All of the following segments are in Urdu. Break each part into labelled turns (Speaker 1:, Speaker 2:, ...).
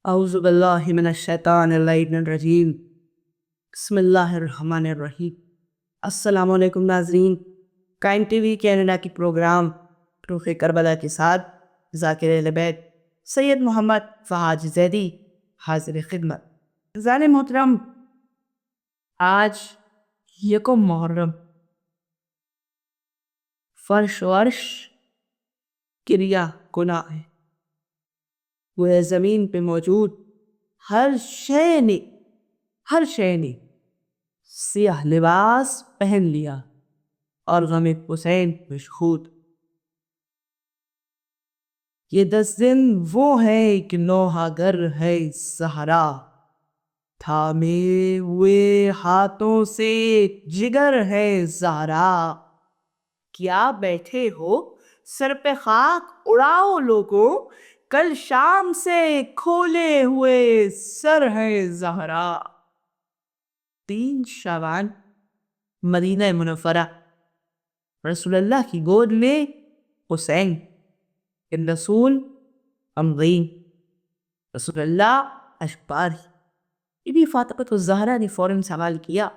Speaker 1: اعوذ باللہ من الشیطان اللعین الرجیم، بسم اللہ الرحمن الرحیم۔ السلام علیکم ناظرین، قائم ٹی وی کینیڈا کی پروگرام روح کربلا کے ساتھ ذاکر اہل بیت سید محمد فہد زیدی حاضر خدمت۔ عزیزان محترم، آج یکم محرم، فرش و عرش کریا گناہ ہے۔ وہ زمین پہ موجود ہر شے نے سیاہ لباس پہن لیا اور غم حسین مشہود۔ یہ 10 دن وہ ہے کہ نوحہ گر ہے زہرا، تھامے ہوئے ہاتھوں سے جگر ہے زہرا۔ کیا بیٹھے ہو سر پہ خاک اڑاؤ لوگوں، کل شام سے کھولے ہوئے سر ہے زہرا۔ 3 شعبان، مدینہ منورہ، رسول اللہ کی گود میں حسین الرسول امضین، رسول اللہ اشباری۔ بی بی فاطمہ الزہرا نے فوراً سوال کیا،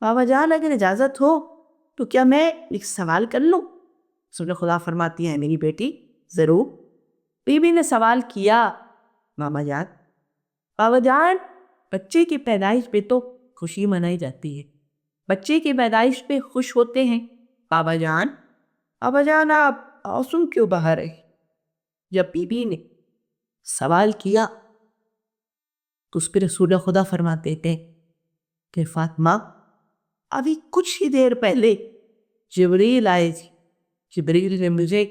Speaker 1: بابا جان اگر اجازت ہو تو کیا میں ایک سوال کر لوں؟ رسول خدا فرماتی ہیں، میری بیٹی ضرور۔ بی بی نے سوال کیا، ماما جان، بابا جان بچے کی پیدائش پہ تو خوشی منائی جاتی ہے، بچے کی پیدائش پہ خوش ہوتے ہیں، بابا جان آپ آنسو کیوں بہا رہے؟ جب بی بی نے سوال کیا تو اس پہ رسول خدا فرماتے تھے کہ فاطمہ، ابھی کچھ ہی دیر پہلے جبریل آئے تھے، جبریل نے مجھے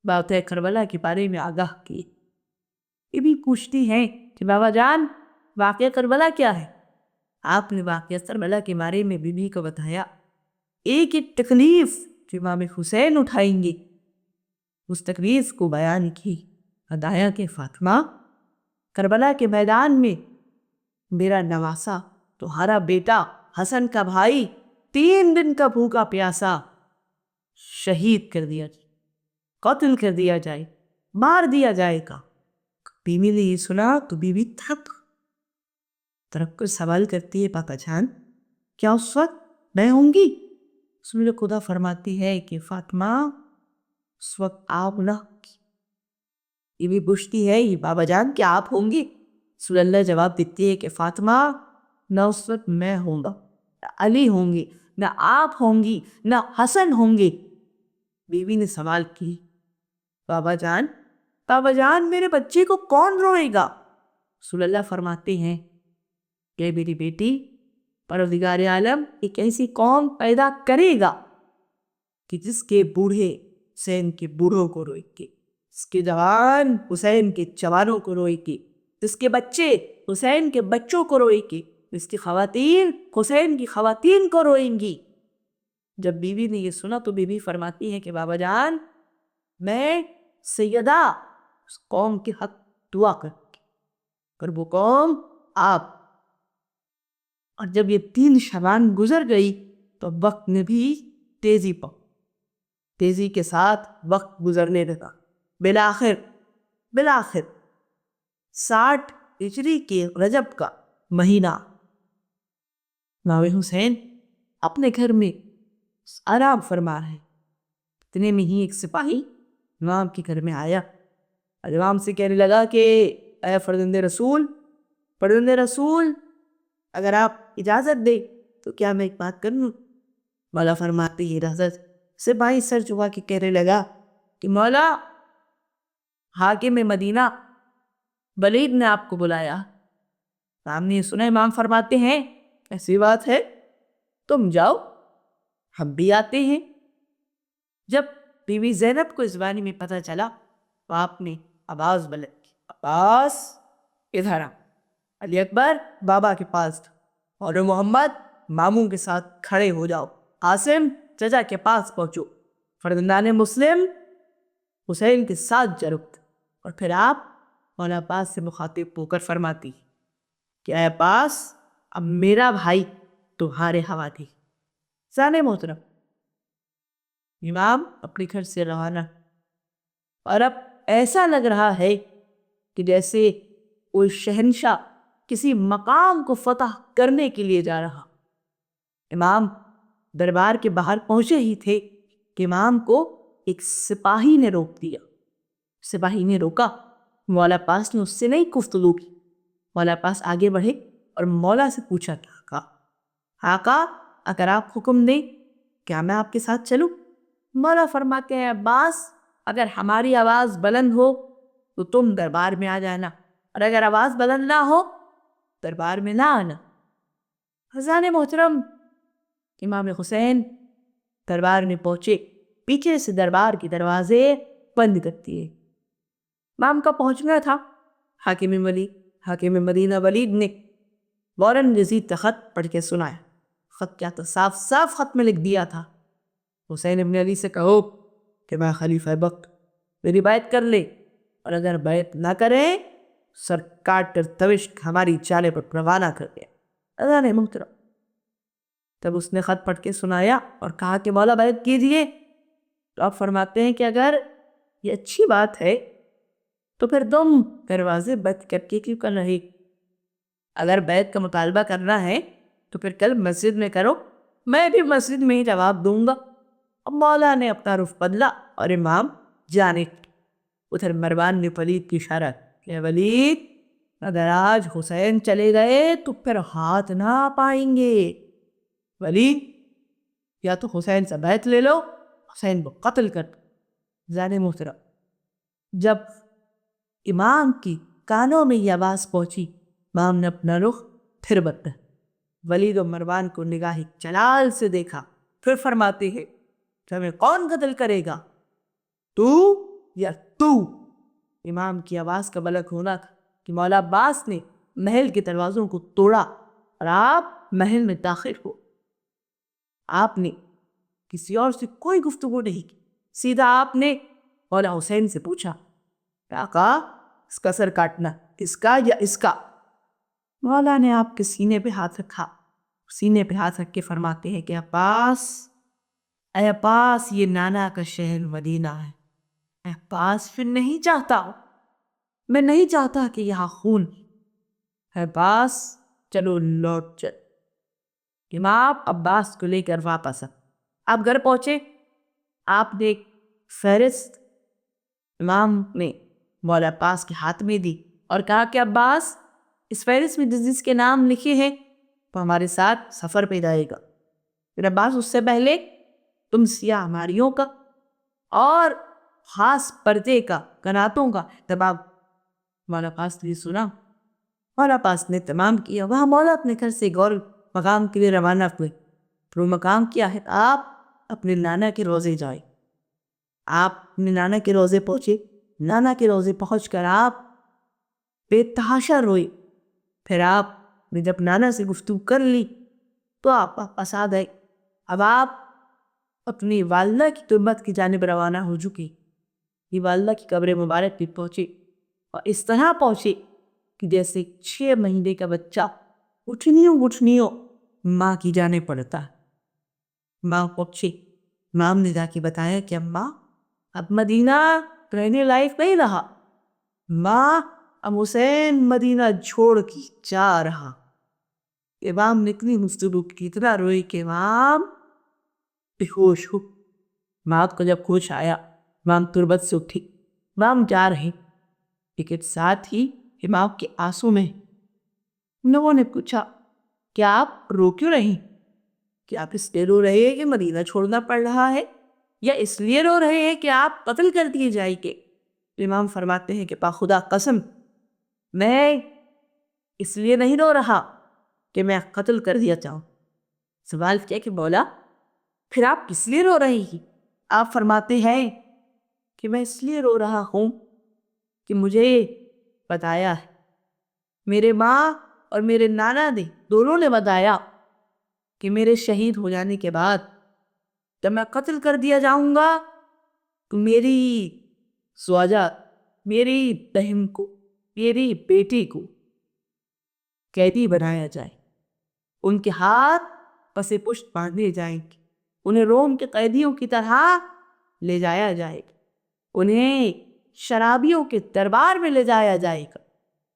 Speaker 1: بات کربلا کے بارے میں آگاہ کی۔ یہ بھی پوچھتی ہیں کہ بابا جان واقعہ کربلا کیا ہے؟ آپ نے واقعہ کربلا کے بارے میں بی بی کو بتایا، ایک تکلیف جو امام حسین اٹھائیں گے اس تکلیف کو بیان کی، بتایا کہ فاطمہ کربلا کے میدان میں میرا نواسا تمہارا بیٹا حسن کا بھائی 3 دن کا بھوکا پیاسا شہید کر دیا جائے، قتل کر دیا جائے، مار دیا جائے گا۔ بیوی نے یہ سنا تو بیوی ترک کر سوال کرتی ہے، پاپا جان کیا اس وقت میں ہوں گی؟ رسول خدا فرماتی ہے کہ فاطمہ اس وقت آپ نہ ہوگی۔ بیوی پوچھتی ہے، یہ بابا جان کیا آپ ہوں گی؟ رسول اللہ جواب دیتی ہے کہ فاطمہ نہ اس وقت میں ہوں گا، نہ علی ہوں گی، نہ آپ ہوں گی، نہ حسن ہوں گے۔ بیوی نے سوال کی، بابا جان میرے بچے کو کون روئے گا؟ رسول اللہ فرماتے ہیں کہ میری بیٹی، پروردگار عالم ایک ایسی قوم پیدا کرے گا کہ جس کے بوڑھے حسین کے بوڑھوں کو روئے گے، جس کے جوان حسین کے جوانوں کو روئے گے، جس کے بچے حسین کے بچوں کو روئے گے، جس کی خواتین حسین کی خواتین کو روئیں گی۔ جب بیوی نے یہ سنا تو بیوی فرماتی ہے کہ بابا جان میں سیدہ اس قوم کے حق دعا کرتی، اگر وہ قوم آپ۔ اور جب یہ 3 شعبان گزر گئی تو وقت نے بھی تیزی کے ساتھ وقت گزرنے لگا۔ بالآخر 60 ہجری کے رجب کا مہینہ، امام حسین اپنے گھر میں آرام فرما رہے، اتنے میں ہی ایک سپاہی امام کے گھر میں آیا اور امام سے کہنے لگا کہ اے فرزند رسول اگر آپ اجازت دے تو کیا میں ایک بات کروں؟ مولا فرماتے ہیں اجازت۔ سپاہی سر جھکا کے کہنے لگا کہ مولا، حاکم مدینہ ولید نے آپ کو بلایا۔ امام نے سنا، امام فرماتے ہیں ایسی بات ہے تم جاؤ، ہم بھی آتے ہیں۔ جب بی بی زینب کو اس بارے میں پتہ چلا تو آپ نے آواز بلند کی، عباس ادھر آ۔ علی اکبر بابا کے پاس تھا، اور محمد ماموں کے ساتھ کھڑے ہو جاؤ، عاصم چچا کے پاس پہنچو، فرزندان مسلم حسین کے ساتھ جرکت۔ اور پھر آپ مولا عباس سے مخاطب ہو کر فرماتی کہ اے عباس، اب میرا بھائی تمہارے حوالے۔ سانے محترم، امام اپنے گھر سے روانہ، اور اب ایسا لگ رہا ہے کہ جیسے کوئی شہنشاہ کسی مقام کو فتح کرنے کے لیے جا رہا۔ امام دربار کے باہر پہنچے ہی تھے کہ امام کو ایک سپاہی نے روک دیا۔ سپاہی نے روکا، مولا پاس نے اس سے نہیں گفتگو کی۔ مولا پاس آگے بڑھے اور مولا سے پوچھا کہ آقا اگر آپ حکم دیں کیا میں آپ کے ساتھ چلوں؟ مولا فرماتے ہیں عباس اگر ہماری آواز بلند ہو تو تم دربار میں آ جانا، اور اگر آواز بلند نہ ہو دربار میں نہ آنا۔ حضران محترم، امام حسین دربار میں پہنچے، پیچھے سے دربار کے دروازے بند کر دیے۔ امام کا پہنچنا تھا۔ حاکم مدینہ ولید نے وارن یزید کا خط پڑھ کے سنایا۔ خط کیا تھا؟ صاف صاف خط میں لکھ دیا تھا حسین ابن علی سے کہو کہ میں خلیفہ وقت میری بیعت کر لے، اور اگر بیعت نہ کرے سر کاٹ کر تبشک ہماری چالے پر روانہ کر دیا۔ اذان محترم، تب اس نے خط پڑھ کے سنایا اور کہا کہ مولا بیعت کیجئے۔ تو آپ فرماتے ہیں کہ اگر یہ اچھی بات ہے تو پھر تم دروازے بند کر کے کیوں کر رہے؟ اگر بیعت کا مطالبہ کرنا ہے تو پھر کل مسجد میں کرو، میں بھی مسجد میں ہی جواب دوں گا۔ اب مولا نے اپنا رخ بدلا اور امام جانے۔ ادھر مروان نے ولید کی اشارہ کہ ولید اگر آج حسین چلے گئے تو پھر ہاتھ نہ پائیں گے۔ ولید یا تو حسین سے بیعت لے لو، حسین کو قتل کر دو۔ زان محترم، جب امام کی کانوں میں یہ آواز پہنچی، امام نے اپنا رخ پھر بدلا، ولید و مروان کو نگاہ جلال سے دیکھا، پھر فرماتے ہیں ہمیں کون قتل کرے گا، تو یا تو؟ امام کی آواز کا بلک ہونا تھا کہ مولا عباس نے محل کے دروازوں کو توڑا اور آپ محل میں داخل ہو۔ آپ نے کسی اور سے کوئی گفتگو نہیں کی، سیدھا آپ نے مولا حسین سے پوچھا آقا اس کا سر کاٹنا، اس کا یا اس کا؟ مولا نے آپ کے سینے پہ ہاتھ رکھا، سینے پہ ہاتھ رکھ کے فرماتے ہیں کہ عباس، اے عباس یہ نانا کا شہر مدینہ ہے، اے عباس پھر نہیں چاہتا ہوں، میں نہیں چاہتا کہ یہاں خون، اے عباس چلو لوٹ چل۔ امام عباس کو لے کر واپس آپ گھر پہنچے۔ آپ نے ایک فہرست امام نے مولا عباس کے ہاتھ میں دی اور کہا کہ عباس اس فہرست میں جس کے نام لکھے ہیں وہ ہمارے ساتھ سفر پہ جائے گا۔ پھر عباس اس سے پہلے تم سیاہ ماریوں کا اور خاص پردے کا کناتوں کا اہتمام۔ مولا عباس نے سنا، مولا عباس نے تمام کیا۔ وہاں مولا اپنے گھر سے غور مقام کے لیے روانہ ہوئے۔ پھر وہ مقام کیا ہے؟ آپ اپنے نانا کے روزے جائے۔ آپ اپنے نانا کے روزے پہنچے، نانا کے روزے پہنچ کر آپ بے تحاشا روئے۔ پھر آپ نے جب نانا سے گفتگو کر لی تو آپ واپس آ گئے۔ اب آپ اپنی والدہ کی تربت کی جانب روانہ ہو چکے۔ یہ والدہ کی قبر مبارک بھی پہنچے، اور اس طرح پہنچے کہ جیسے 6 مہینے کا بچہ گٹھنیوں ماں کی جانب پڑتا ہے۔ ماں پہنچے، امام نے جا کے بتایا کہ اماں اب مدینہ رہنے لائق نہیں رہا، ماں اب حسین مدینہ چھوڑ کے جا رہا۔ امام نے اتنی گفتگو کی، اتنا روئی کہ امام بے ہوش ہو۔ امام کو جب ہوش آیا، امام تربت سے اٹھی، امام جا رہے، لیکن ساتھ ہی امام کے آنسو میں لوگوں نے پوچھا کہ آپ رو کیوں رہی؟ کہ آپ اس لیے رو رہے ہیں کہ مدینہ چھوڑنا پڑ رہا ہے، یا اس لیے رو رہے ہیں کہ آپ قتل کر دیے جائیں گے؟ امام فرماتے ہیں کہ خدا قسم میں اس لیے نہیں رو رہا کہ میں قتل کر دیا جاؤں۔ سوال کیا کہ مولا پھر آپ کس لیے رو رہے ہیں؟ آپ فرماتے ہیں کہ میں اس لیے رو رہا ہوں کہ مجھے بتایا ہے، میرے ماں اور میرے نانا نے دونوں نے بتایا کہ میرے شہید ہو جانے کے بعد جب میں قتل کر دیا جاؤں گا تو میری زوجہ، میری بہن کو، میری بیٹی کو قیدی بنایا جائے، ان کے ہاتھ پسے پشت باندھے جائیں گے، انہیں روم کے قیدیوں کی طرح لے جایا جائے گا، انہیں شرابیوں کے دربار میں لے جایا جائے گا۔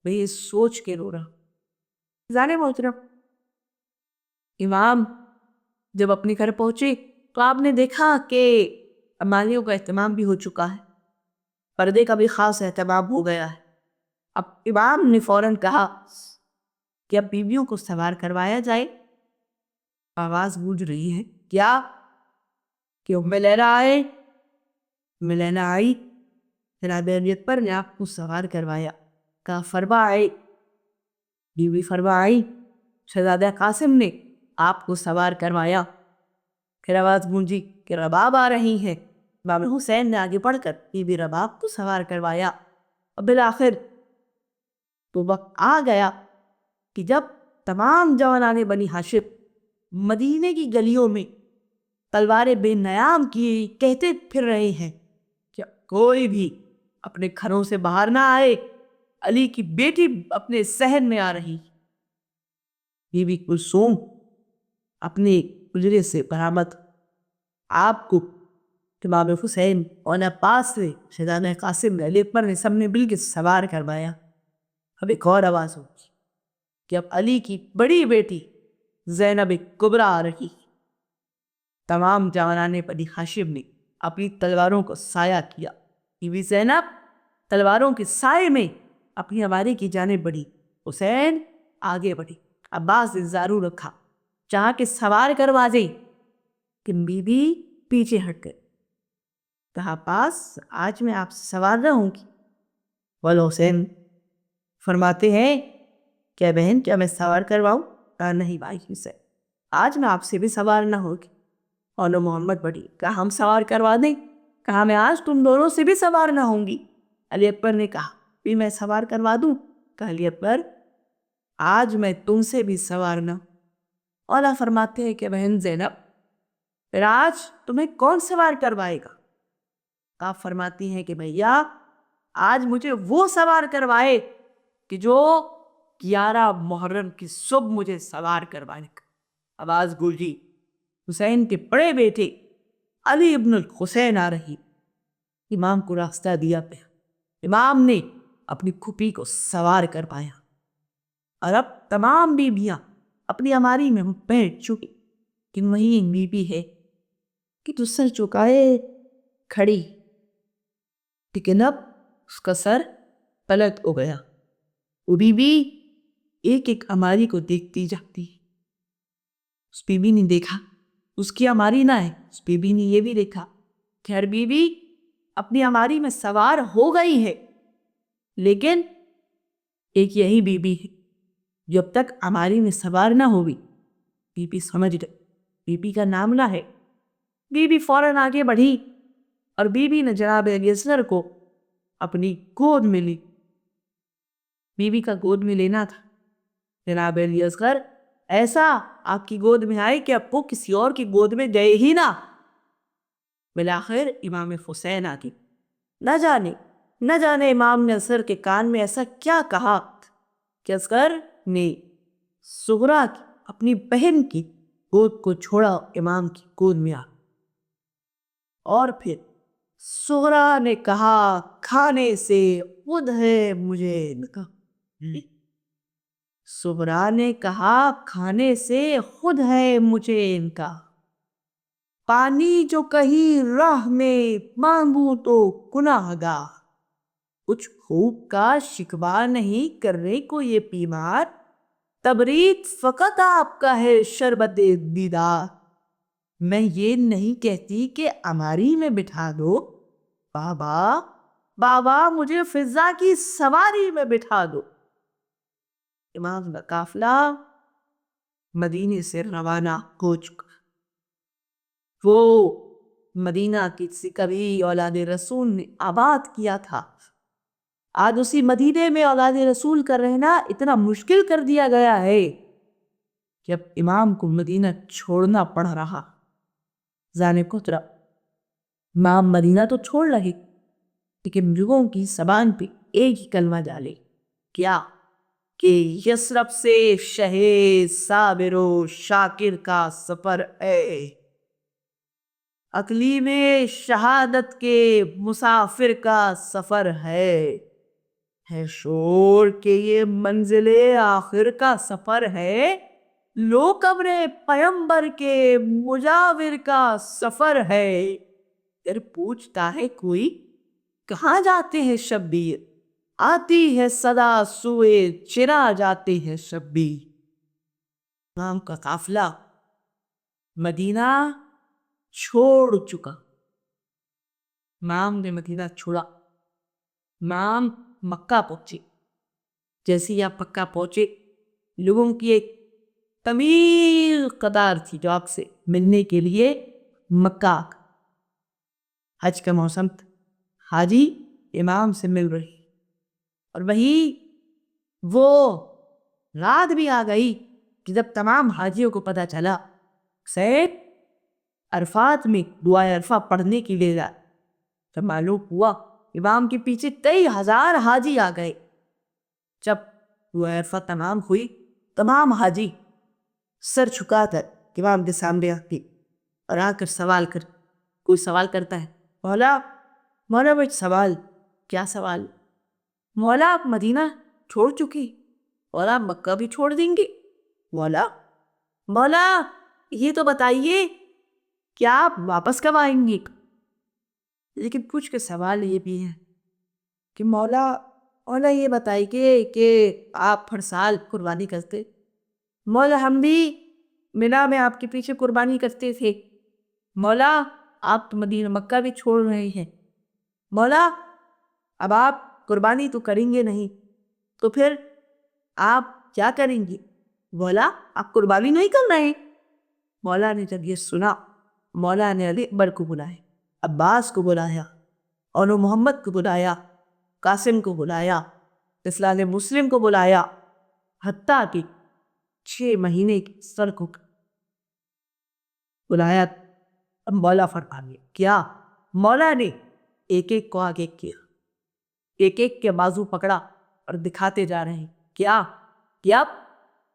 Speaker 1: میں یہ سوچ کے رو رہا۔ جانے محترم، امام جب اپنے گھر پہنچے تو آپ نے دیکھا کہ امالیوں کا اہتمام بھی ہو چکا ہے، پردے کا بھی خاص اہتمام ہو گیا ہے۔ اب امام نے فوراً کہا کہ اب بیویوں کو سوار کروایا جائے۔ آواز گونج رہی ہے کیا کہ ام لینا آئے؟ ام لینا آئی، جناب اریت پر نے آپ کو سوار کروایا، کہا فرما آئی، بیوی فرما آئی، شہزادہ قاسم نے آپ کو سوار کروایا۔ پھر آواز گونجی کہ رباب آ رہی ہے۔ امام حسین نے آگے بڑھ کر بی بی رباب کو سوار کروایا۔ اور بالآخر تو وقت آ گیا کہ جب تمام جوانان بنی ہاشم مدینے کی گلیوں میں تلواریں بے نیام کیے کہتے پھر رہے ہیں کہ کوئی بھی اپنے گھروں سے باہر نہ آئے، علی کی بیٹی اپنے صحن میں آ رہی۔ بی بی کلثوم اپنے حجرے سے برآمد، آپ کو امام حسین اور عباس نے، شہزادہ قاسم نے، علی اکبر نے، سب نے مل کے سوار کروایا۔ اب ایک اور آواز ہوگی کہ اب علی کی بڑی بیٹی زینب کبریٰ آ رہی۔ تمام جوانان بنی ہاشم نے اپنی تلواروں کو سایہ کیا۔ بی بی زینب تلواروں کے سائے میں اپنی ہماری کی جانب بڑھی، حسین آگے بڑھی، عباس نے زارو رکھا چاہا کہ سوار کروا دے، کہ بی بی پیچھے ہٹ گئے۔ کہا عباس آج میں آپ سے سوار نہ ہوں گی۔ بولو حسین فرماتے ہیں کیا بہن کیا میں سوار کرواؤں؟ کہا نہیں بھائی حسین، آج میں آپ سے بھی سوار نہ ہوگی۔ اور محمد بڑھی، کہا ہم سوار کروا دیں؟ کہا میں آج تم دونوں سے بھی سوار نہ ہوں گی۔ علی اکبر نے کہا بھی میں سوار کروا دوں؟ کہا علی اکبر آج میں تم سے بھی سوار نہ۔ اولا فرماتے ہیں کہ بہن زینب پھر آج تمہیں کون سوار کروائے گا؟ آپ فرماتی ہیں کہ بھیا آج مجھے وہ سوار کروائے کہ جو 11 محرم کی صبح مجھے سوار کروانے کا۔ آواز گونجی حسین کے بڑے بیٹے علی ابن الحسین آ رہی۔ امام کو راستہ دیا پہ امام نے اپنی کھپی کو سوار کروایا، اور اب تمام بیویاں اپنی ہماری میں بیٹھ چکی کہ وہی بی بی ہے کہ تو سر چکائے کھڑی، لیکن اب اس کا سر پلٹ ہو گیا۔ وہ بی بی ایک ایک ہماری کو دیکھتی جاتی۔ اس بی بی نے دیکھا اس کی ہماری نہ ہے، اس بی بی نے یہ بھی دیکھا کہ ہر بی بی اپنی ہماری میں سوار ہو گئی ہے، لیکن ایک یہی بی بی ہے جب تک ہماری میں سوار نہ ہوگی۔ بی بی سمجھ گئی بی بی کا نام نہ ہے۔ بی بی فوراً آگے بڑھی اور بی بی نے جناب علی اصغر کو اپنی گود میں لی۔ بی بی کا گود میں لینا تھا۔ جناب علی اصغر ایسا آپ کی گود میں آئے کہ اب وہ کسی اور کی گود میں گئے ہی نہ۔ بالآخر امام حسین آگے، نہ جانے امام نے اصغر کے کان میں ایسا کیا کہا کہ اصغر نے صغرا کی اپنی بہن کی گود کو چھوڑا، امام کی گود میں آ، اور پھر صغرا نے کہا کھانے سے خود ہے مجھے ان کا۔ صغرا نے کہا کھانے سے خود ہے مجھے ان کا، پانی جو کہیں راہ میں مانگوں تو گناہ گار، کچھ بھوک کا شکوہ نہیں کرنے کو یہ بیمار، تبرید فقط آپ کا ہے شربت دیدار، میں یہ نہیں کہتی کہ اماری میں بٹھا دو، بابا مجھے فضا کی سواری میں بٹھا دو۔ امام کا قافلہ مدینے سے روانہ ہو چکا۔ وہ مدینہ کسی کبھی اولاد رسول نے آباد کیا تھا، آج اسی مدینے میں اولاد رسول کا رہنا اتنا مشکل کر دیا گیا ہے کہ اب امام کو مدینہ چھوڑنا پڑ رہا۔ زانے کترا امام مدینہ تو چھوڑ رہے، لیکن لوگوں کی زبان پہ ایک ہی کلمہ ڈالے، کیا کہ یثرب سے شہ صابر و شاکر کا سفر ہے۔ اقلیم شہادت کے مسافر کا سفر ہے شور کہ یہ منزل آخر کا سفر ہے، لو قبر پیمبر کے مجاور کا سفر ہے۔ پھر پوچھتا ہے کوئی کہاں جاتے ہیں شبیر، آتی ہے صدا سوئے چرا جاتے ہیں شبیر۔ امام کا قافلہ مدینہ چھوڑ چکا، امام نے مدینہ چھوڑا، امام مکہ پہنچے۔ جیسے ہی آپ مکہ پہنچے، لوگوں کی ایک طویل قطار تھی جو آپ سے ملنے کے لیے مکہ آ گئے۔ حج کا موسم تھا، حاجی امام سے مل رہی، اور وہی وہ رات بھی آ گئی کہ جب تمام حاجیوں کو پتہ چلا سید عرفات میں دعائے عرفہ پڑھنے کے لیے جا، جب معلوم ہوا امام کے پیچھے کئی ہزار حاجی آ گئے۔ جب دعائے عرفہ تمام ہوئی، تمام حاجی سر جھکا کر امام کے سامنے آتے اور آ کر سوال کر، کوئی سوال کرتا ہے، مولا وہ سوال، کیا سوال؟ مولا آپ مدینہ چھوڑ چکی، مولا آپ مکہ بھی چھوڑ دیں گے، مولا یہ تو بتائیے کیا آپ واپس کب آئیں گے؟ لیکن کچھ کے سوال یہ بھی ہے کہ مولا یہ بتائیے کہ آپ ہر سال قربانی کرتے، مولا ہم بھی منہ میں آپ کے پیچھے قربانی کرتے تھے، مولا آپ تو مدینہ مکہ بھی چھوڑ رہے ہیں، مولا اب آپ قربانی تو کریں گے نہیں تو پھر آپ کیا کریں گے؟ مولا آپ قربانی نہیں کر رہے ہیں۔ مولا نے جب یہ سنا، مولا نے علی اکبر کو بلایا، عباس کو بلایا، اور محمد کو بلایا، قاسم کو بلایا، اسلام مسلم کو بلایا، حتیٰ کہ 6 مہینے کی سر کو بلایا۔ اب مولا فرمانے کیا؟ مولا نے ایک ایک کو آگے کیا، ایک ایک کے بازو پکڑا اور دکھاتے جا رہے ہیں کیا کہ اب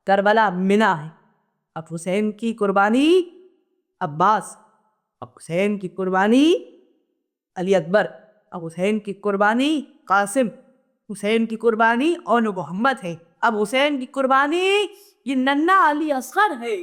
Speaker 1: کربلا منہ ہے، اب حسین کی قربانی عباس، اب حسین کی قربانی علی اکبر، اب حسین کی قربانی قاسم، حسین کی قربانی اور محمد ہے، اب حسین کی قربانی یہ ننھا علی اصغر ہے۔